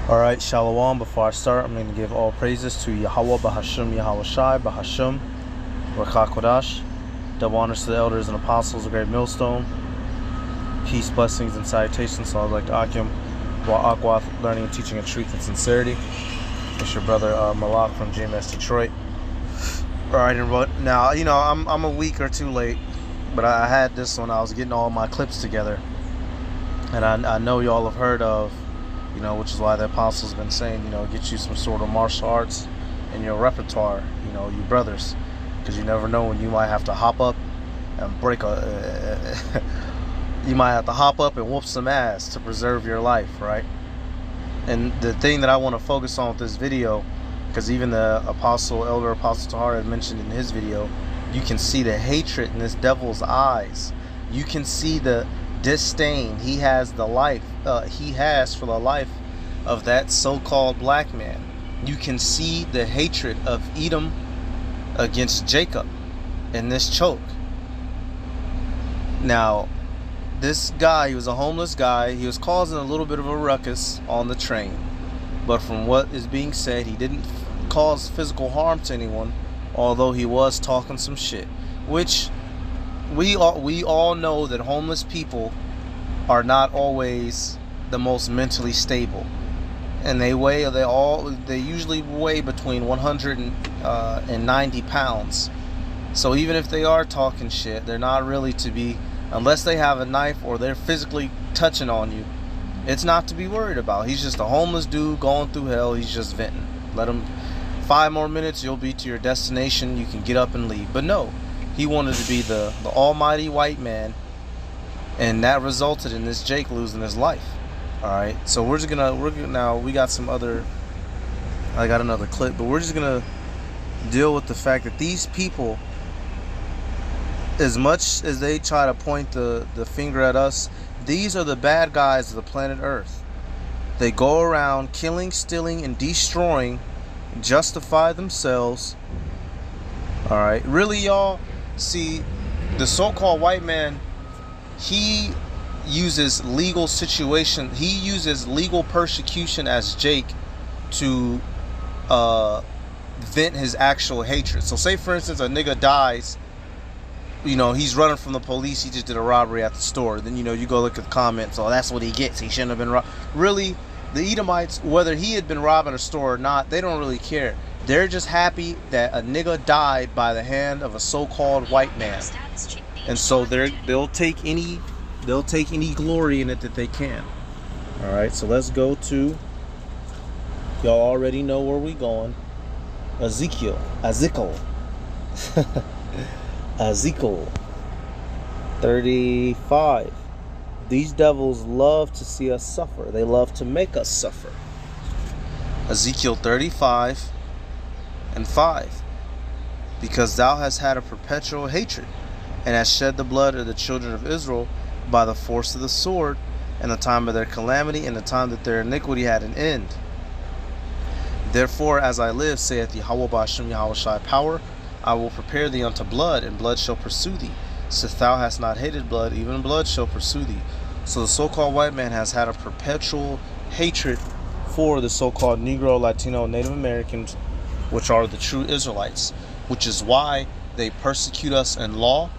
Alright, Shalom. Before I start, I'm going to give all praises to Yahweh, Bahasham, Yahweh Shai, Bahasham, Rakha Kodash. Double honors to the elders and apostles of Great Millstone. Peace, blessings, and salutations to all like Akim, Wa'akwath, learning and teaching of truth and sincerity. It's your brother Malak from GMS Detroit. Alright, now, I'm a week or two late, but I had this when I was getting all my clips together. And I know y'all have heard of, which is why the apostles been saying, get you some sort of martial arts in your repertoire, you brothers, because you never know when you might have to hop up and you might have to hop up and whoop some ass to preserve your life, right? And the thing that I want to focus on with this video, because even the elder apostle Tahar had mentioned in his video, you can see the hatred in this devil's eyes. You can see the disdain he has for the life of that so-called black man. You can see the hatred of Edom against Jacob in this choke. Now, this guy, he was a homeless guy. He was causing a little bit of a ruckus on the train, but from what is being said, he didn't cause physical harm to anyone, although he was talking some shit, which we all know that homeless people are not always the most mentally stable, and they usually weigh between 190 pounds. So even if they are talking shit, they're not really to be, unless they have a knife or they're physically touching on you, it's not to be worried about. He's just a homeless dude going through hell. He's just venting. Let him 5 more minutes, you'll be to your destination. You can get up and leave. But no, he wanted to be the almighty white man, and that resulted in this Jake losing his life. All right, so we're gonna now, we got some other, I got another clip, but we're just gonna deal with the fact that these people, as much as they try to point the finger at us, these are the bad guys of the planet Earth. They go around killing, stealing, and destroying, justify themselves. All right, really, y'all, see, the so-called white man, he uses legal persecution as Jake to vent his actual hatred. So say, for instance, a nigga dies, he's running from the police, he just did a robbery at the store. Then, you go look at the comments, oh, that's what he gets, he shouldn't have been robbed. Really, the Edomites, whether he had been robbing a store or not, they don't really care. They're just happy that a nigga died by the hand of a so-called white man. And so they'll take any glory in it that they can. All right, so let's go to, y'all already know where we going. Ezekiel 35. These devils love to see us suffer. They love to make us suffer. Ezekiel 35:5. Because thou hast had a perpetual hatred, and hast shed the blood of the children of Israel by the force of the sword, in the time of their calamity, and the time that their iniquity had an end. Therefore, as I live, saith Yahweh Ba'ashem Yahweh Shai power, I will prepare thee unto blood, and blood shall pursue thee. Since thou hast not hated blood, even blood shall pursue thee. So the so-called white man has had a perpetual hatred for the so-called Negro, Latino, Native Americans, which are the true Israelites, which is why they persecute us in law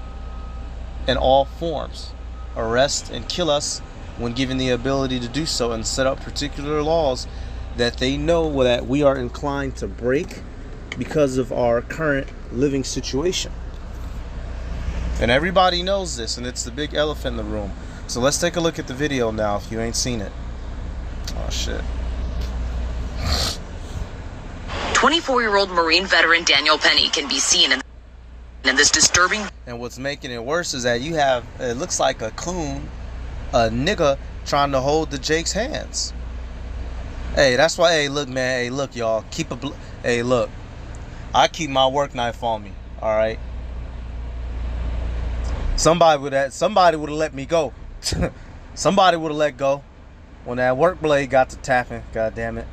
in all forms, arrest and kill us when given the ability to do so, and set up particular laws that they know that we are inclined to break because of our current living situation. And everybody knows this, and it's the big elephant in the room. So let's take a look at the video now if you ain't seen it. Oh shit. 24-year-old Marine veteran Daniel Penny can be seen in this disturbing. And what's making it worse is that you have, it looks like a coon, a nigga trying to hold the Jake's hands. Hey, that's why, hey, look, man, hey, look, y'all, hey, look, I keep my work knife on me, all right? Somebody would have let me go. Somebody would have let go when that work blade got to tapping, god damn it.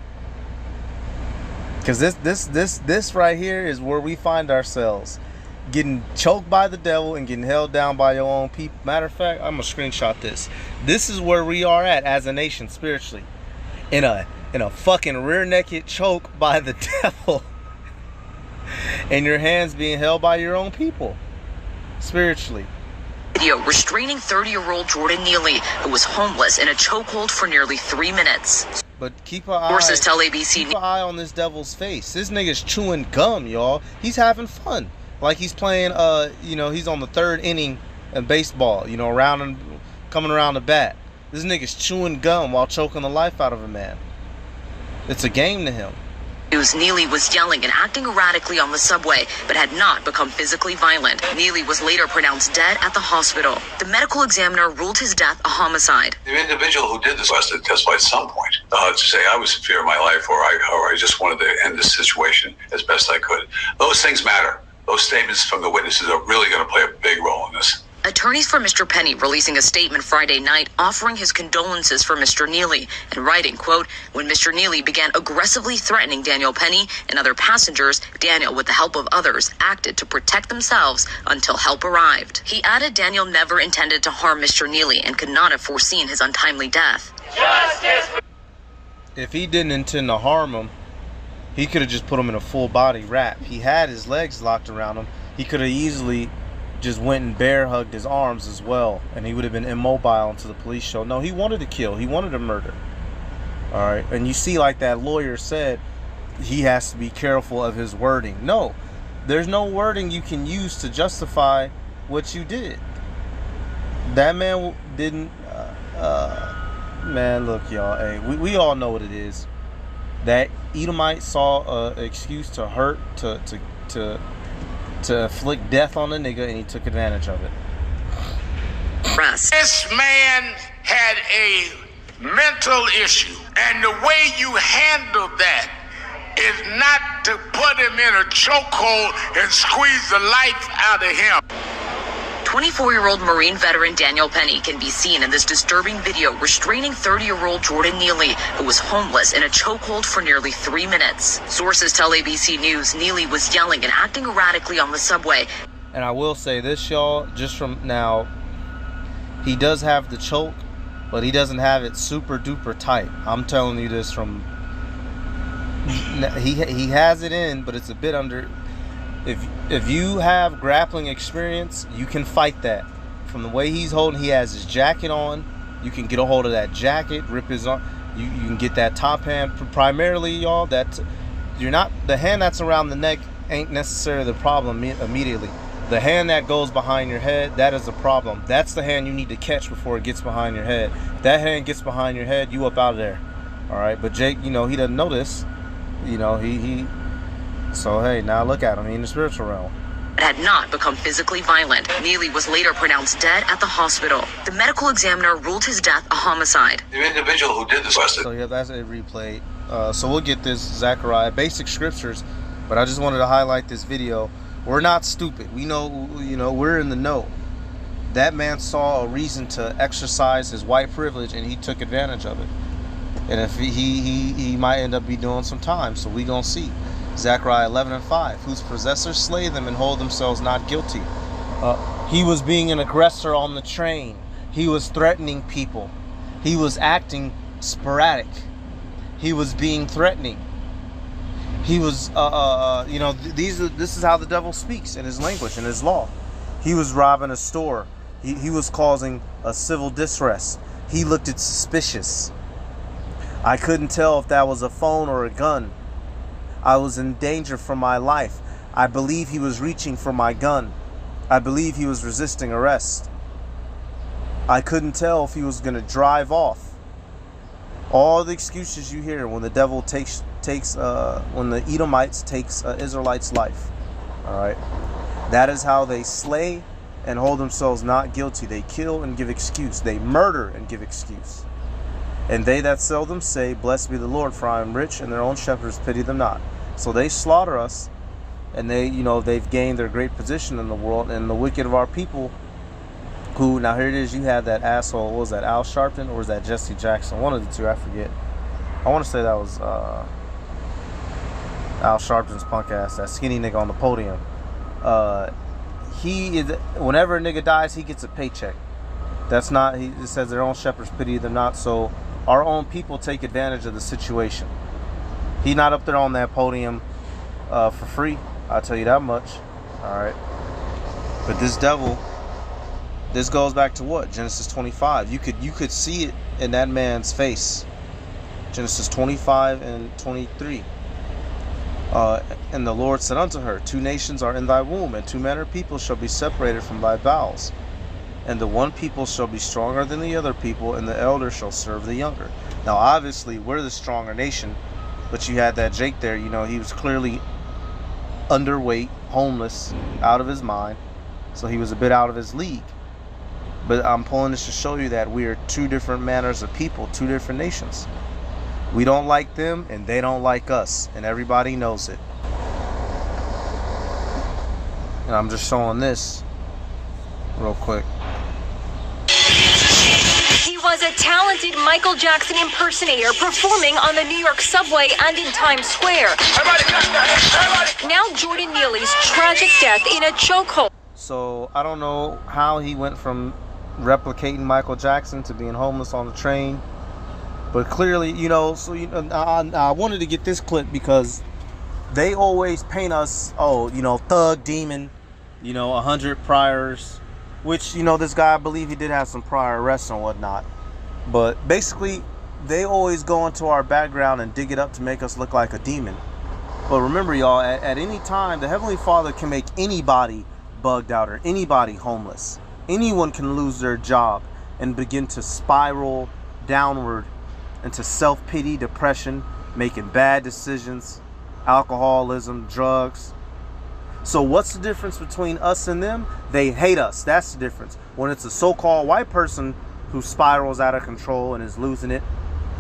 Because this right here is where we find ourselves, getting choked by the devil and getting held down by your own people. Matter of fact, I'm gonna screenshot this. This is where we are at as a nation spiritually, in a in a fucking rear naked choke by the devil, and your hands being held by your own people spiritually. Video restraining 30-year-old Jordan Neely, who was homeless in a chokehold for nearly 3 minutes. But keep an eye. Sources tell ABC. Keep an eye on this devil's face. This nigga's chewing gum, y'all. He's having fun, like he's playing. He's on the 3rd inning in baseball. Around and coming around the bat. This nigga's chewing gum while choking the life out of a man. It's a game to him. Neely was yelling and acting erratically on the subway, but had not become physically violent. Neely was later pronounced dead at the hospital. The medical examiner ruled his death a homicide. The individual who did this has to testify at some point to say I was in fear of my life, or I just wanted to end this situation as best I could. Those things matter. Those statements from the witnesses are really going to play a big role in this. Attorneys for Mr. Penny releasing a statement Friday night offering his condolences for Mr. Neely and writing, quote, when Mr. Neely began aggressively threatening Daniel Penny and other passengers, Daniel, with the help of others, acted to protect themselves until help arrived. He added Daniel never intended to harm Mr. Neely and could not have foreseen his untimely death. Justice! If he didn't intend to harm him, he could have just put him in a full body wrap. He had his legs locked around him. He could have easily just went and bear hugged his arms as well, and he would have been immobile until the police showed. No, he wanted to kill. He wanted to murder. All right, and you see, like that lawyer said, he has to be careful of his wording. No, there's no wording you can use to justify what you did. That man didn't. Man, look, y'all. Hey, we all know what it is. That Edomite saw an excuse to hurt, to inflict death on the nigga, and he took advantage of it. This man had a mental issue, and the way you handle that is not to put him in a chokehold and squeeze the life out of him. 24-year-old Marine veteran Daniel Penny can be seen in this disturbing video restraining 30-year-old Jordan Neely, who was homeless in a chokehold for nearly 3 minutes. Sources tell ABC News Neely was yelling and acting erratically on the subway. And I will say this, y'all, just from now, he does have the choke, but he doesn't have it super duper tight. I'm telling you this from, he has it in, but it's a bit under. If you have grappling experience, you can fight that. From the way he's holding, he has his jacket on. You can get a hold of that jacket, rip his arm. You can get that top hand. Primarily, y'all, that you're not, the hand that's around the neck ain't necessarily the problem immediately. The hand that goes behind your head, that is a problem. That's the hand you need to catch before it gets behind your head. That hand gets behind your head, you up out of there. All right, but Jake, he doesn't know this. So, hey, now look at him. He's in the spiritual realm. Had not become physically violent. Neely was later pronounced dead at the hospital. The medical examiner ruled his death a homicide. The individual who did this was So, yeah, that's it replayed. So we'll get this, Zechariah. Basic scriptures, but I just wanted to highlight this video. We're not stupid. We know, we're in the know. That man saw a reason to exercise his white privilege, and he took advantage of it. And if he might end up be doing some time, so we gonna see. Zechariah 11:5, whose possessors slay them and hold themselves not guilty. He was being an aggressor on the train. He was threatening people. He was acting sporadic. He was being threatening. He was, this is how the devil speaks in his language, in his law. He was robbing a store. He was causing a civil distress. He looked at suspicious. I couldn't tell if that was a phone or a gun. I was in danger for my life. I believe he was reaching for my gun. I believe he was resisting arrest. I couldn't tell if he was going to drive off. All the excuses you hear when the devil when the Edomites takes Israelites' life. All right, that is how they slay and hold themselves not guilty. They kill and give excuse. They murder and give excuse. And they that sell them say, blessed be the Lord, for I am rich, and their own shepherds pity them not. So they slaughter us, and they've gained their great position in the world. And the wicked of our people, who, now here it is, you had that asshole, what was that, Al Sharpton, or was that Jesse Jackson? One of the two, I forget. I want to say that was Al Sharpton's punk ass, that skinny nigga on the podium. Whenever a nigga dies, he gets a paycheck. That's not, it says their own shepherds pity them not. So our own people take advantage of the situation. He's not up there on that podium for free. I'll tell you that much. All right. But this devil, this goes back to what? Genesis 25. You could see it in that man's face. Genesis 25 and 23. And the Lord said unto her, 2 nations are in thy womb, and 2 manner of people shall be separated from thy bowels. And the one people shall be stronger than the other people, and the elder shall serve the younger. Now, obviously, we're the stronger nation, but you had that Jake there. You know, he was clearly underweight, homeless, out of his mind. So he was a bit out of his league. But I'm pulling this to show you that we are 2 different manners of people, 2 different nations. We don't like them, and they don't like us, and everybody knows it. And I'm just showing this real quick. He was a talented Michael Jackson impersonator performing on the New York subway and in Times Square. Now Jordan Neely's tragic death in a chokehold. So I don't know how he went from replicating Michael Jackson to being homeless on the train. But clearly, you know, so you know, I wanted to get this clip because they always paint us, oh, you know, thug, demon, you know, 100 priors, which, you know, this guy, I believe he did have some prior arrests and whatnot. But basically, they always go into our background and dig it up to make us look like a demon. But remember, y'all, at any time, the Heavenly Father can make anybody bugged out or anybody homeless. Anyone can lose their job and begin to spiral downward into self-pity, depression, making bad decisions, alcoholism, drugs. So what's the difference between us and them? They hate us. That's the difference. When it's a so-called white person who spirals out of control and is losing it,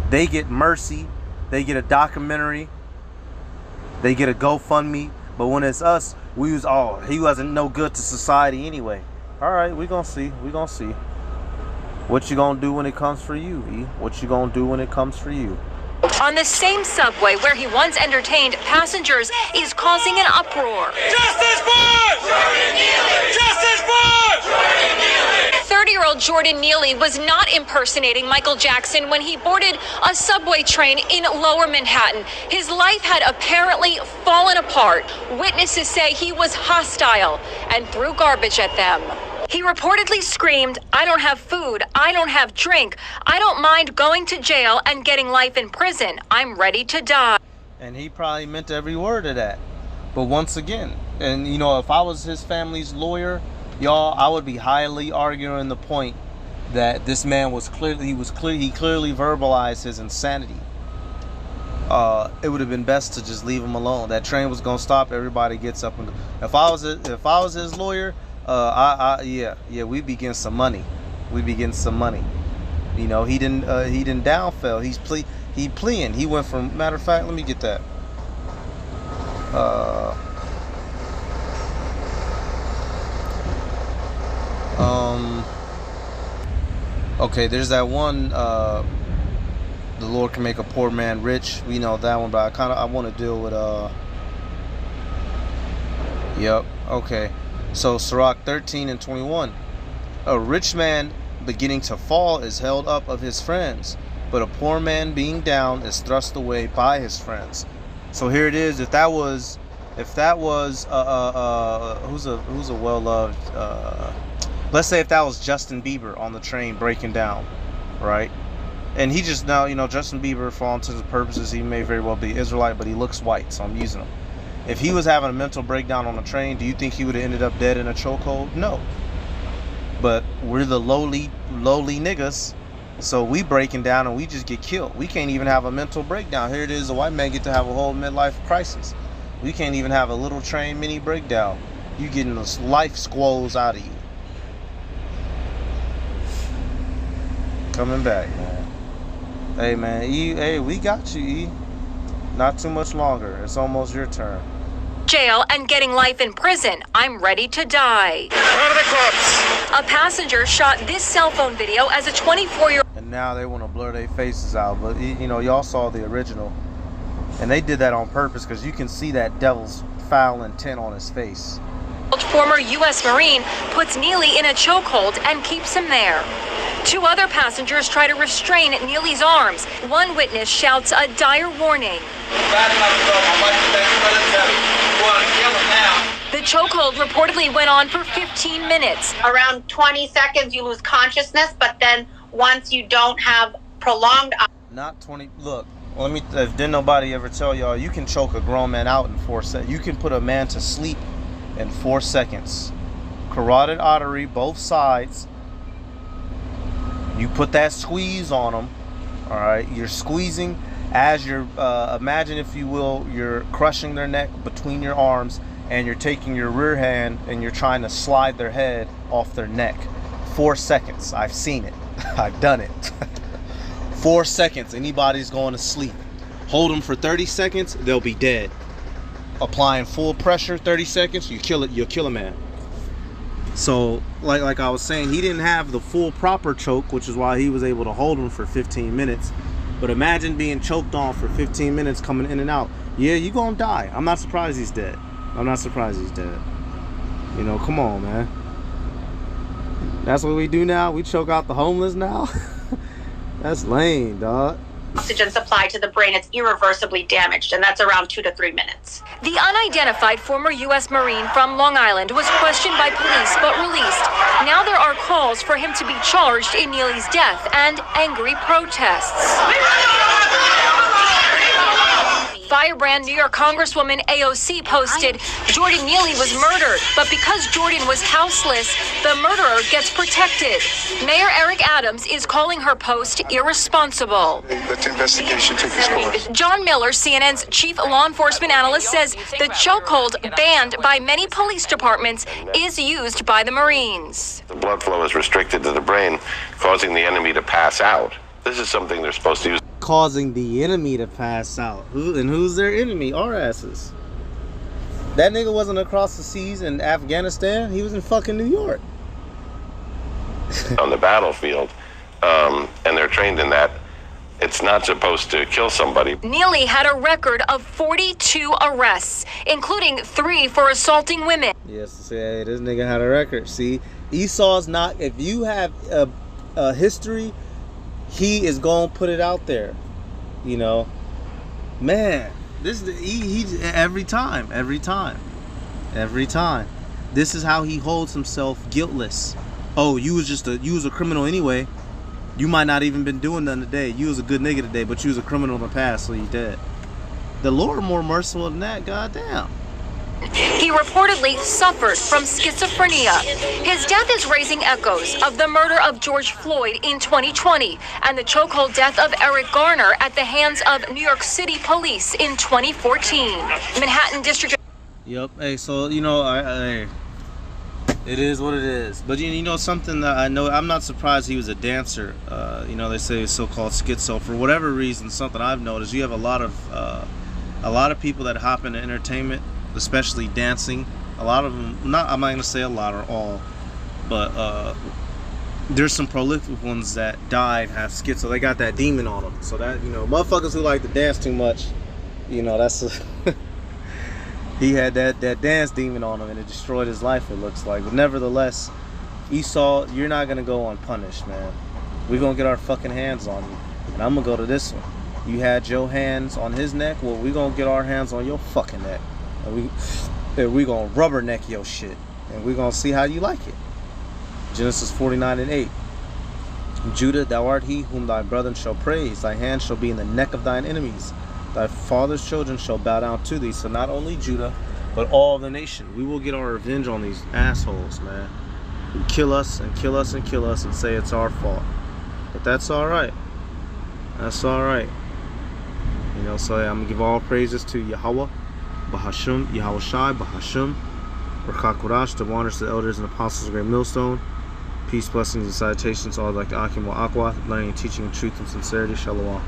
they get mercy, they get a documentary, they get a GoFundMe. But when it's us, we use, oh, he wasn't no good to society anyway. All right, we're going to see. We're going to see. What you gonna do when it comes for you, E? What you gonna do when it comes for you? On the same subway where he once entertained passengers is causing an uproar. Justice Bush! Jordan Neely! Justice Bush! Jordan Neely! 30-year-old Jordan Neely was not impersonating Michael Jackson when he boarded a subway train in Lower Manhattan. His life had apparently fallen apart. Witnesses say he was hostile and threw garbage at them. He reportedly screamed, "I don't have food, I don't have drink, I don't mind going to jail and getting life in prison. I'm ready to die." And he probably meant every word of that. But once again, and you know, if I was his family's lawyer, y'all, I would be highly arguing the point that this man was clearly, he clearly verbalized his insanity. It would have been best to just leave him alone. That train was gonna stop, everybody gets up and go. If I was his lawyer, yeah, we'd be getting some money. We'd be getting some money. You know, he didn't downfell. He pleading. He went from, matter of fact, let me get that. Okay, there's that one, the Lord can make a poor man rich. We know that one, but I want to deal with, yep, okay. So, Sirach 13 and 21. A rich man beginning to fall is held up of his friends, but a poor man being down is thrust away by his friends. So here it is. If that was who's a well-loved, let's say if that was Justin Bieber on the train breaking down, right? And he just now, you know, Justin Bieber, for all intents and purposes, he may very well be Israelite, but he looks white, so I'm using him. If he was having a mental breakdown on a train, do you think he would have ended up dead in a chokehold? No. But we're the lowly niggas, so we breaking down and we just get killed. We can't even have a mental breakdown. Here it is, the white man get to have a whole midlife crisis. We can't even have a little train mini breakdown. You getting those life squalls out of you. Coming back, man. Hey, man, E, hey, we got you, E. Not too much longer. It's almost your turn. Jail and getting life in prison. I'm ready to die. Where are the cops? A passenger shot this cell phone video as a 24-year-old. And now they want to blur their faces out. But, you know, y'all saw the original. And they did that on purpose because you can see that devil's foul intent on his face. Former U.S. Marine puts Neely in a chokehold and keeps him there. 2 other passengers try to restrain Neely's arms. One witness shouts a dire warning. The chokehold reportedly went on for 15 minutes. Around 20 seconds, you lose consciousness, but then once you don't have prolonged... Not 20. Look, let me. Didn't nobody ever tell y'all you can choke a grown man out in 4 seconds? You can put a man to sleep in 4 seconds. Carotid artery, both sides. You put that squeeze on them. All right, you're squeezing as you're. Imagine, if you will, you're crushing their neck between your arms, and you're taking your rear hand and you're trying to slide their head off their neck. 4 seconds. I've seen it. I've done it. 4 seconds, anybody's going to sleep. Hold them for 30 seconds, they'll be dead. Applying full pressure, 30 seconds, you'll kill a man. So, like I was saying, he didn't have the full proper choke, which is why he was able to hold him for 15 minutes. But imagine being choked on for 15 minutes, coming in and out. Yeah, you're gonna die. I'm not surprised he's dead. I'm not surprised he's dead. You know, come on, man. That's what we do now? We choke out the homeless now? That's lame, dog. Oxygen supply to the brain is irreversibly damaged, and that's around 2 to 3 minutes. The unidentified former U.S. Marine from Long Island was questioned by police but released. Now there are calls for him to be charged in Neely's death and angry protests. Firebrand New York Congresswoman AOC posted, Jordan Neely was murdered, but because Jordan was houseless, the murderer gets protected. Mayor Eric Adams is calling her post irresponsible. Let the investigation take its course. John Miller, CNN's chief law enforcement analyst, says the chokehold banned by many police departments is used by the Marines. The blood flow is restricted to the brain, causing the enemy to pass out. This is something they're supposed to use. Causing the enemy to pass out. Who's their enemy? Our asses. That nigga wasn't across the seas in Afghanistan. He was in fucking New York. On the battlefield, and they're trained in that. It's not supposed to kill somebody. Neely had a record of 42 arrests, including 3 for assaulting women. Yes, hey, this nigga had a record. See, Esau's not. If you have a history, he is gonna put it out there. You know, man. He every time. This is how he holds himself guiltless. Oh, you was a criminal anyway. You might not even been doing nothing today. You was a good nigga today, but you was a criminal in the past, so you dead. The Lord more merciful than that, goddamn. He reportedly suffered from schizophrenia. His death is raising echoes of the murder of George Floyd in 2020 and the chokehold death of Eric Garner at the hands of New York City police in 2014. Manhattan District. Yep. Hey, so you know, it is what it is. But you know something that I know, I'm not surprised he was a dancer. You know, they say he's so-called schizo. For whatever reason, something I've noticed, you have a lot of people that hop into entertainment, especially dancing. A lot of them, I'm not gonna say a lot or all, but there's some prolific ones that died have schizo. They got that demon on them. So that, you know, motherfuckers who like to dance too much, you know, that's he had that dance demon on him, and it destroyed his life, it looks like. But nevertheless, Esau, you're not gonna go unpunished, man. We're gonna get our fucking hands on you, and I'm gonna go to this one. You had your hands on his neck, well, we're gonna get our hands on your fucking neck, and we gonna rubberneck your shit, and we're gonna see how you like it. Genesis 49:8. Judah, thou art he whom thy brethren shall praise. Thy hand shall be in the neck of thine enemies. Thy father's children shall bow down to thee. So not only Judah, but all the nation. We will get our revenge on these assholes, man, who kill us and kill us and kill us and say it's our fault. But that's all right. That's all right. You know, so I'm gonna give all praises to Yahweh, Bahasham, Yahweh Shai, Bahasham, Rakakurash, the honors to the elders and apostles of Great Millstone. Peace, blessings, and salutations to all like Akim wa Aqua, learning, teaching, truth, and sincerity. Shalom.